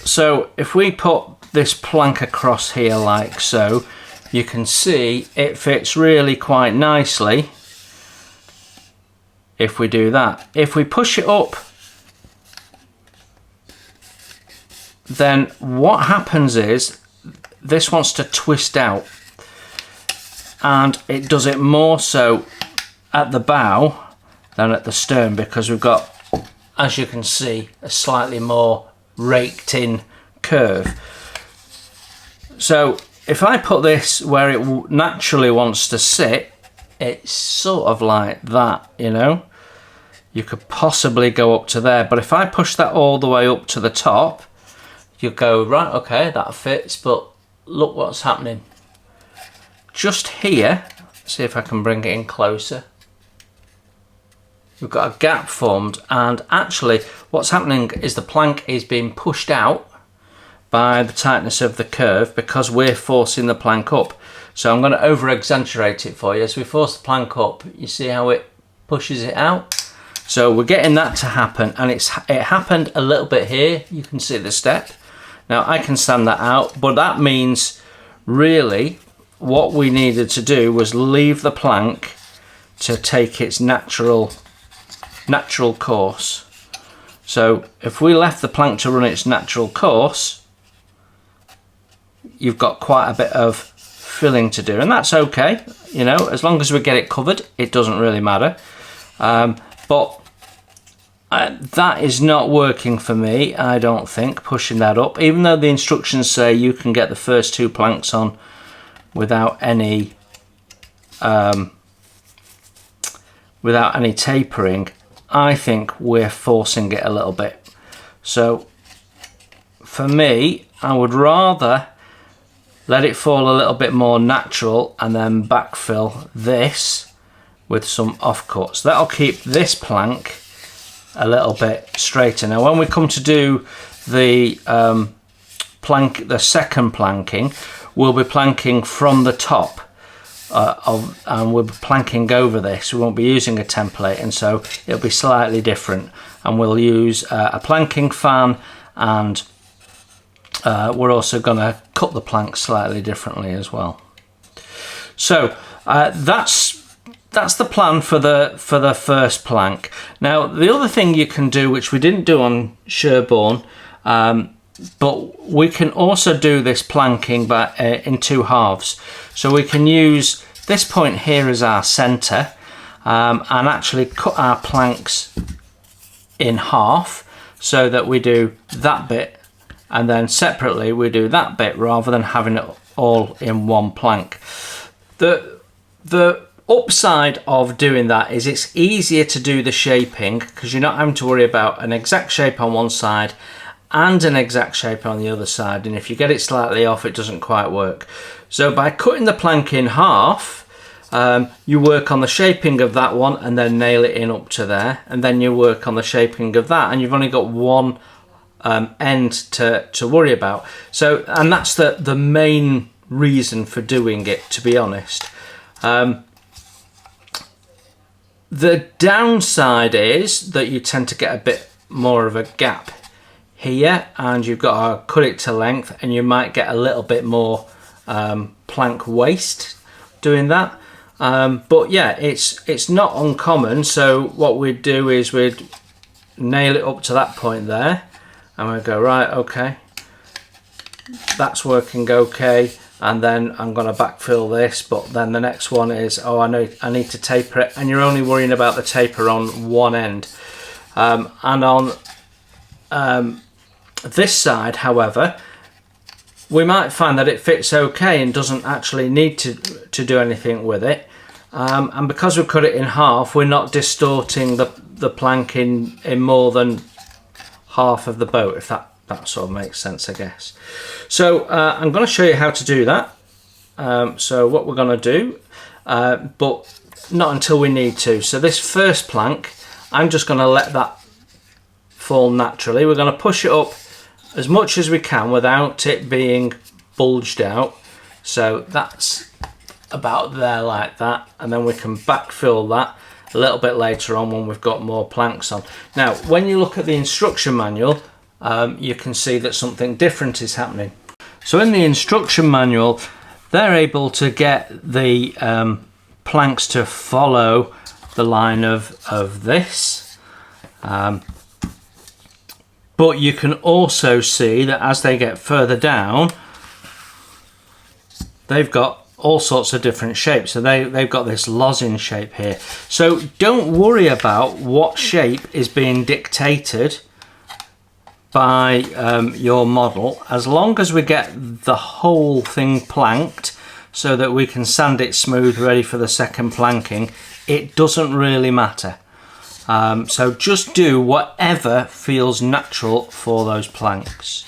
So if we put this plank across here like so, you can see it fits really quite nicely if we do that. If we push it up, then what happens is this wants to twist out, and it does it more so at the bow than at the stern, because we've got, as you can see, a slightly more raked in curve. So if I put this where it naturally wants to sit, it's sort of like that, you know. You could possibly go up to there, but if I push that all the way up to the top, you go, right, okay, that fits, but look what's happening. Just here, see if I can bring it in closer. We've got a gap formed, and actually what's happening is the plank is being pushed out by the tightness of the curve because we're forcing the plank up. So I'm going to over exaggerate it for you. As we force the plank up, you see how it pushes it out? So we're getting that to happen, and it happened a little bit here. You can see the step. Now I can sand that out, but that means really what we needed to do was leave the plank to take its natural course. So if we left the plank to run its natural course, you've got quite a bit of filling to do, and that's okay, you know, as long as we get it covered, it doesn't really matter. But that is not working for me, I don't think, pushing that up, even though the instructions say you can get the first 2 planks on without any tapering. I think we're forcing it a little bit. So for me, I would rather let it fall a little bit more natural and then backfill this with some offcuts. That'll keep this plank a little bit straighter. Now when we come to do the the second planking, we'll be planking from the top and we'll be planking over this. We won't be using a template, and so it'll be slightly different, and we'll use a planking fan, and we're also going to cut the plank slightly differently as well. So that's the plan for the first plank. Now the other thing you can do, which we didn't do on Sherborne, but we can also do this planking in 2 halves. So we can use this point here as our centre, and actually cut our planks in half so that we do that bit, and then separately we do that bit, rather than having it all in one plank. The upside of doing that is it's easier to do the shaping, because you're not having to worry about an exact shape on one side and an exact shape on the other side, and if you get it slightly off, it doesn't quite work. So by cutting the plank in half, you work on the shaping of that one and then nail it in up to there, and then you work on the shaping of that, and you've only got one end to worry about. So, and that's the main reason for doing it, to be honest. The downside is that you tend to get a bit more of a gap here, and you've got to cut it to length, and you might get a little bit more plank waste doing that. But yeah, it's not uncommon. So what we'd do is we'd nail it up to that point there, and we'd go, right, okay, that's working okay, and then I'm going to backfill this, but then the next one is, oh, I need to taper it, and you're only worrying about the taper on one end. And on this side, however, we might find that it fits okay and doesn't actually need to do anything with it. And because we cut it in half, we're not distorting the plank in more than half of the boat, if that sort of makes sense, I guess. So I'm going to show you how to do that. So what we're going to do, but not until we need to. So this first plank, I'm just going to let that fall naturally. We're going to push it up as much as we can without it being bulged out. So that's about there like that, and then we can backfill that, a little bit later on when we've got more planks on. Now, when you look at the instruction manual, you can see that something different is happening. So in the instruction manual, they're able to get the planks to follow the line of this. But you can also see that as they get further down, they've got all sorts of different shapes. So they've got this lozenge shape here. So don't worry about what shape is being dictated by your model, as long as we get the whole thing planked so that we can sand it smooth ready for the second planking. It doesn't really matter. So just do whatever feels natural for those planks.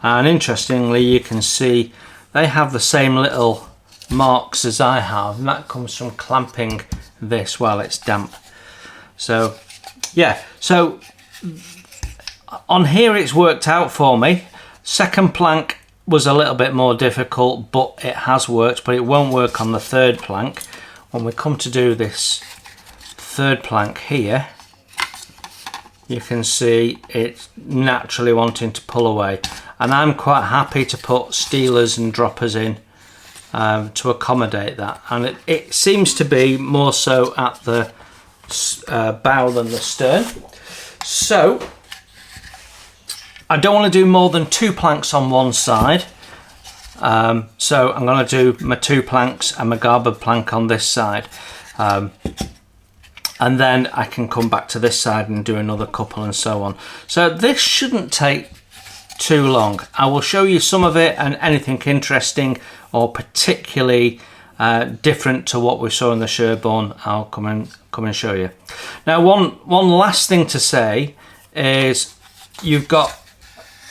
And interestingly, you can see they have the same little marks as I have, and that comes from clamping this while it's damp. So yeah, so on here it's worked out for me. Second plank was a little bit more difficult, but it has worked, but it won't work on the third plank. When we come to do this third plank here, you can see it's naturally wanting to pull away, and I'm quite happy to put steelers and droppers in to accommodate that, and it seems to be more so at the bow than the stern. So I don't want to do more than 2 planks on one side, so I'm going to do my 2 planks and my garboard plank on this side, and then I can come back to this side and do another couple and so on. So this shouldn't take too long. I will show you some of it, and anything interesting or particularly different to what we saw in the Sherborne, I'll come and show you. Now one last thing to say is you've got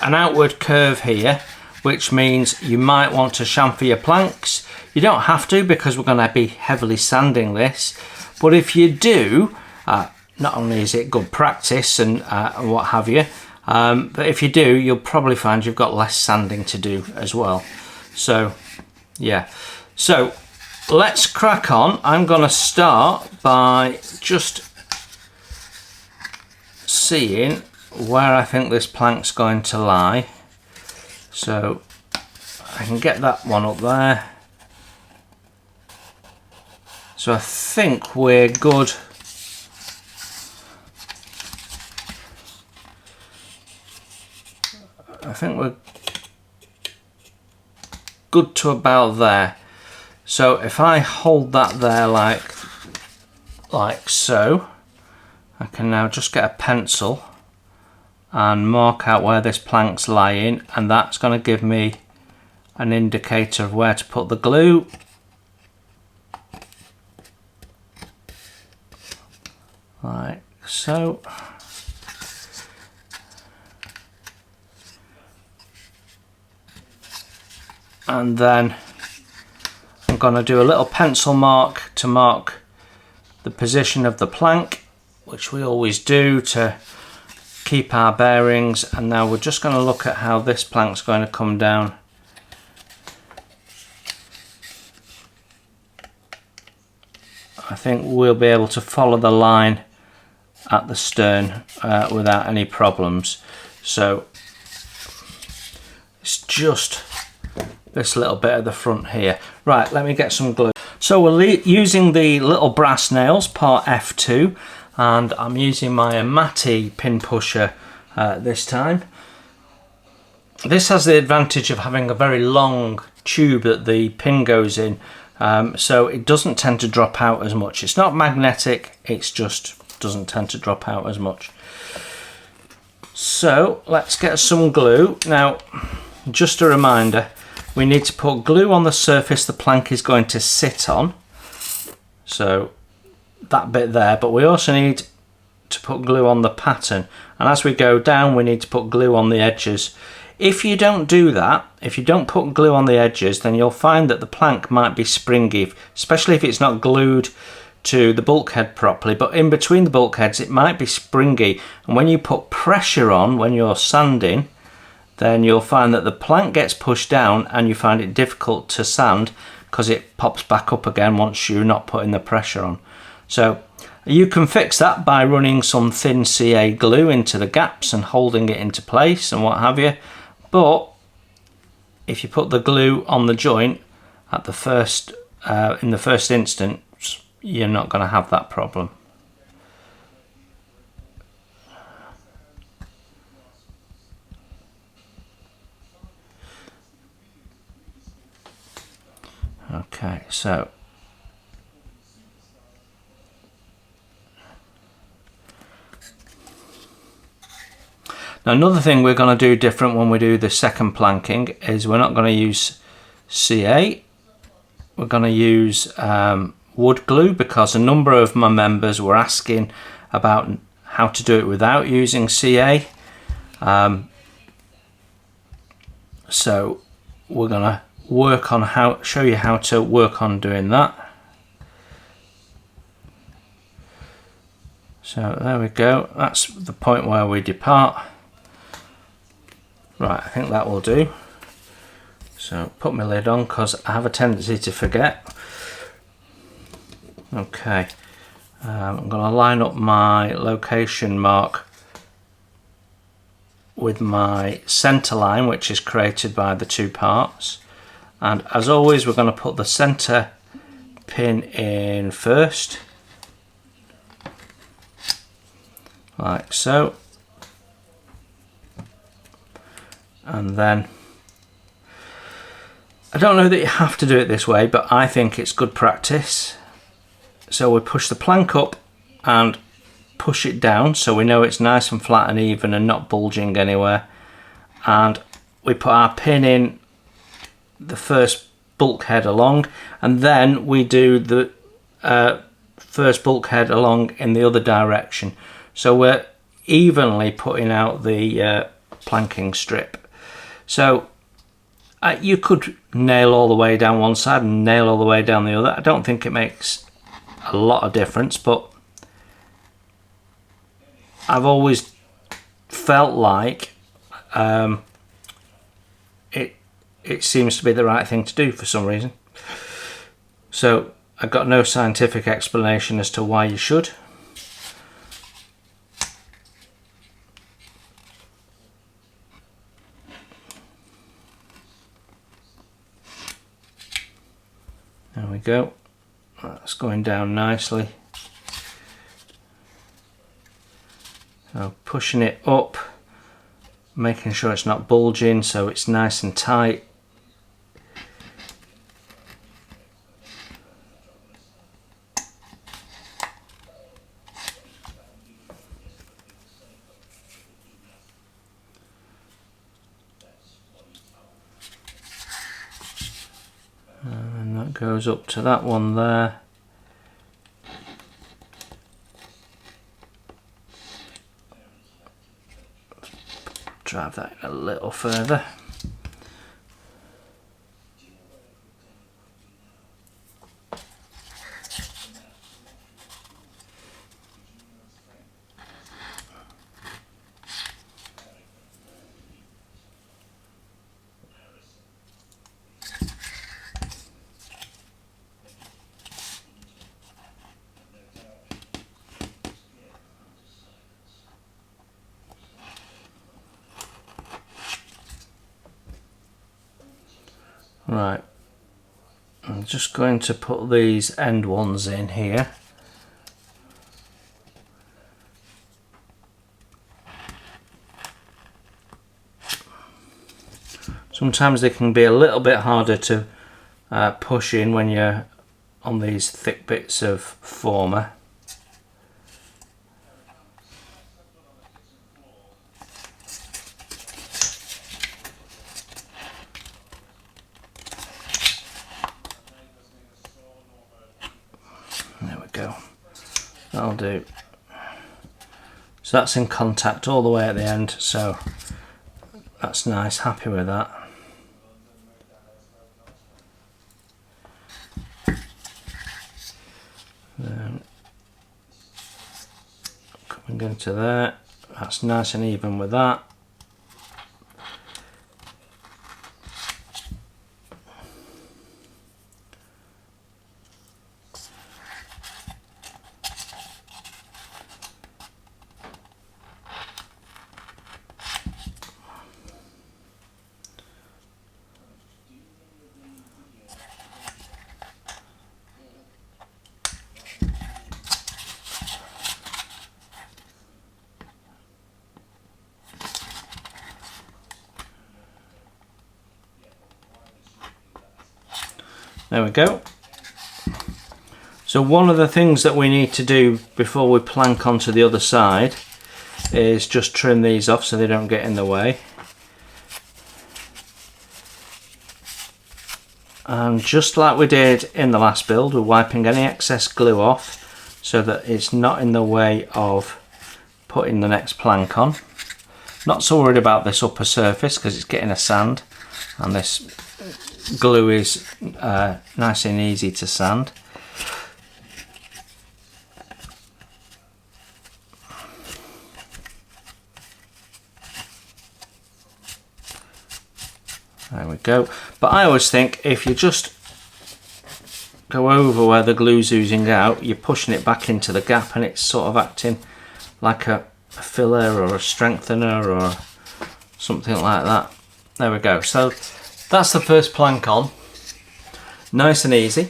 an outward curve here, which means you might want to chamfer your planks. You don't have to, because we're going to be heavily sanding this, but if you do, not only is it good practice and what have you, but if you do, you'll probably find you've got less sanding to do as well. So yeah, so let's crack on. I'm going to start by just seeing where I think this plank's going to lie. So I can get that one up there. So I think we're good. I think we're good to about there. So if I hold that there like so, I can now just get a pencil and mark out where this plank's lying, and that's going to give me an indicator of where to put the glue. Like so. And then I'm going to do a little pencil mark to mark the position of the plank, which we always do to keep our bearings. And now we're just going to look at how this plank's going to come down. I think we'll be able to follow the line at the stern without any problems. So it's just this little bit at the front here. Right, let me get some glue. So we're using the little brass nails, part F2, and I'm using my Amati pin pusher this time. This has the advantage of having a very long tube that the pin goes in, so it doesn't tend to drop out as much. It's not magnetic, it's just doesn't tend to drop out as much. So let's get some glue. Now, just a reminder, we need to put glue on the surface the plank is going to sit on, so that bit there, but we also need to put glue on the pattern, and as we go down we need to put glue on the edges. If you don't do that, if you don't put glue on the edges, then you'll find that the plank might be springy, especially if it's not glued to the bulkhead properly, but in between the bulkheads it might be springy, and when you put pressure on when you're sanding, then you'll find that the plank gets pushed down and you find it difficult to sand because it pops back up again once you're not putting the pressure on. So You can fix that by running some thin CA glue into the gaps and holding it into place and what have you, but if you put the glue on the joint at the first in the first instance, you're not going to have that problem. Okay, so now another thing we're going to do different when we do the second planking is we're not going to use CA. We're going to use wood glue, because a number of my members were asking about how to do it without using CA. So we're going to work on show you how to work on doing that. So there we go, that's the point where we depart. Right, I think that will do. So put my lid on because I have a tendency to forget. Okay, I'm going to line up my location mark with my centre line, which is created by the two parts. And as always, we're going to put the centre pin in first, like so. And then, I don't know that you have to do it this way, but I think it's good practice. So we push the plank up and push it down so we know it's nice and flat and even and not bulging anywhere. And we put our pin in the first bulkhead along, and then we do the first bulkhead along in the other direction. So we're evenly putting out the planking strip. So you could nail all the way down one side and nail all the way down the other. I don't think it makes a lot of difference, but I've always felt like it seems to be the right thing to do for some reason. So I've got no scientific explanation as to why you should. There we go, that's going down nicely. So pushing it up, making sure it's not bulging so it's nice and tight. And that goes up to that one there. Drive that in a little further. Right, I'm just going to put these end ones in here. Sometimes they can be a little bit harder to push in when you're on these thick bits of former. There we go, that'll do. So that's in contact all the way at the end, so that's nice, happy with that. Then coming into there, that's nice and even with that. There we go. So one of the things that we need to do before we plank onto the other side is just trim these off so they don't get in the way. And just like we did in the last build, we're wiping any excess glue off so that it's not in the way of putting the next plank on. Not so worried about this upper surface because it's getting a sand, and this glue is nice and easy to sand. There we go. But I always think if you just go over where the glue's oozing out, you're pushing it back into the gap and it's sort of acting like a filler or a strengthener or something like that. There we go. So that's the first plank on. Nice and easy.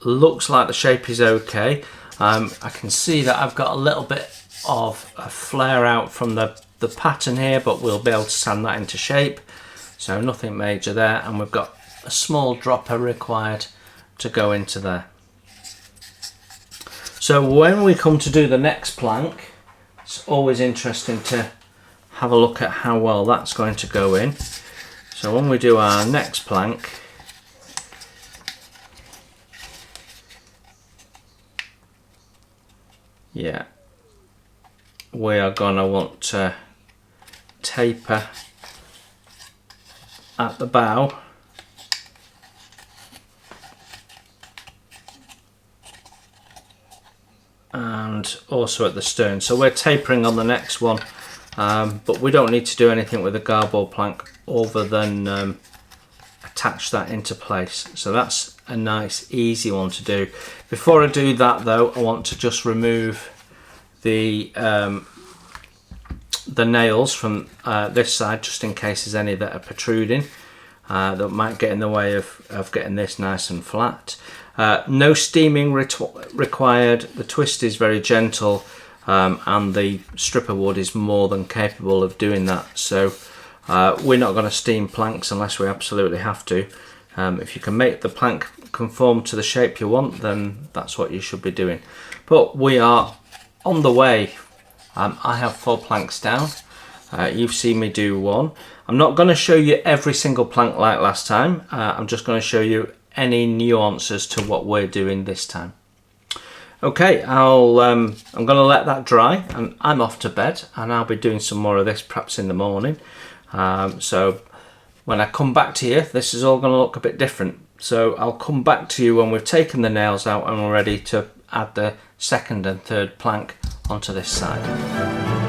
Looks like the shape is okay. I can see that I've got a little bit of a flare out from the pattern here, but we'll be able to sand that into shape, so nothing major there. And we've got a small dropper required to go into there. So when we come to do the next plank, it's always interesting to have a look at how well that's going to go in. So when we do our next plank, yeah, we are gonna want to taper at the bow and also at the stern. So we're tapering on the next one, but we don't need to do anything with the garboard plank other than attach that into place. So that's a nice easy one to do. Before I do that though, I want to just remove the nails from this side, just in case there's any that are protruding that might get in the way of getting this nice and flat. No steaming required. The twist is very gentle, and the stripper wood is more than capable of doing that. So we're not going to steam planks unless we absolutely have to. If you can make the plank conform to the shape you want, then that's what you should be doing. But we are on the way. I have 4 planks down. You've seen me do 1. I'm not going to show you every single plank like last time. I'm just going to show you any nuances to what we're doing this time. Okay, I'm going to let that dry and I'm off to bed, and I'll be doing some more of this perhaps in the morning. So when I come back to you, this is all going to look a bit different. So I'll come back to you when we've taken the nails out and we're ready to add the second and third plank onto this side.